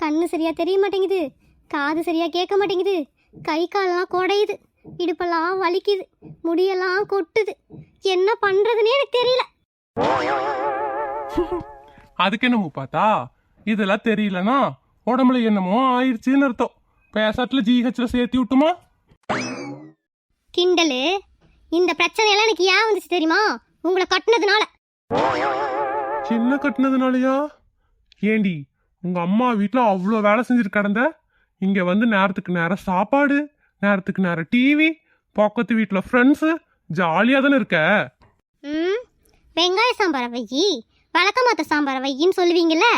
கண்ணு சரியா தெரிய மாட்டேங்குது, காது சரியா கேட்க மாட்டேங்குது, கை காலெல்லாம் குடையுது, இடுப்பெல்லாம் வலிக்குது, முடியெல்லாம் கொட்டுது. என்ன பண்றதுன்னே எனக்கு தெரியல. அதுக்கு என்னமோ பார்த்தா இதெல்லாம் தெரியலனா உடம்புல என்னமோ ஆயிடுச்சுன்னு அர்த்தம். பேசாட்டுல ஜிஹெச்ல சேர்த்தி விட்டுமா? கிண்டலு. இந்த பிரச்சனை எல்லாம் எனக்கு ஏன் வந்துச்சு தெரியுமா? உங்களை கட்டினதுனால. என்ன கட்டினதுனாலயா? ஏண்டி உங்க அம்மா வீட்டுல அவ்வளோ வேலை செஞ்சுட்டு கிடந்த, இங்க வந்து நேரத்துக்கு நேரம் சாப்பாடு, நேரத்துக்கு நேரம் டிவி, பக்கத்து வீட்டுல ஃப்ரெண்ட்ஸு, ஜாலியா தானே இருக்க. வெங்காய சாம்பாரை வையி, வழக்கமாத்த சாம்பாரை வையின்னு சொல்லுவீங்கல்ல,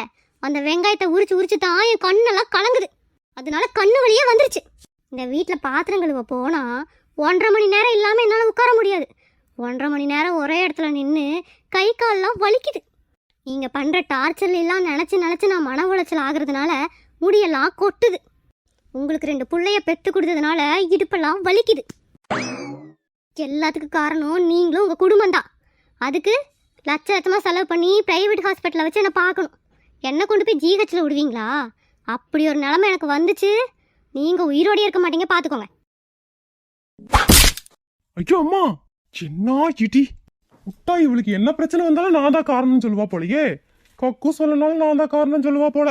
அந்த வெங்காயத்தை உரிச்சு உரிச்சு தான் என் கண்ணெல்லாம் கலங்குது. அதனால கண்ணு வழியே வந்துருச்சு. இந்த வீட்டில் பாத்திரம் கழுவ போனால் 1.5 மணி நேரம் இல்லாமல் என்னால் உட்கார முடியாது. 1.5 மணி நேரம் ஒரே இடத்துல நின்று கை கால்லாம் வலிக்குது. நீங்கள் பண்ணுற டார்ச்சர்லாம் நினச்சி நான் மன உளைச்சல் ஆகுறதுனால முடியெல்லாம் கொட்டுது. உங்களுக்கு 2 பிள்ளைய பெற்று கொடுத்ததுனால இடுப்பெல்லாம் வலிக்குது. எல்லாத்துக்கும் காரணம் நீங்களும் உங்கள் குடும்பம் தான். அதுக்கு லட்சமாக செலவு பண்ணி ப்ரைவேட் ஹாஸ்பிட்டலில் வச்சு என்னை பார்க்கணும். என்னை கொண்டு போய் ஜிஹெச்சில் விடுவீங்களா? அப்படி ஒரு நிலைமை எனக்கு வந்துச்சு, நீங்கள் உயிரோடே இருக்க மாட்டீங்க, பார்த்துக்கோங்க. ஐயோ அம்மா, என்ன இடி முட்டா! இவளுக்கு என்ன பிரச்சனை வந்தாலும் நான் தான் காரணம்னு சொல்லுவா போலயே. கக்கு சொல்லனாலும் நான் தான் காரணம் சொல்லுவா போல.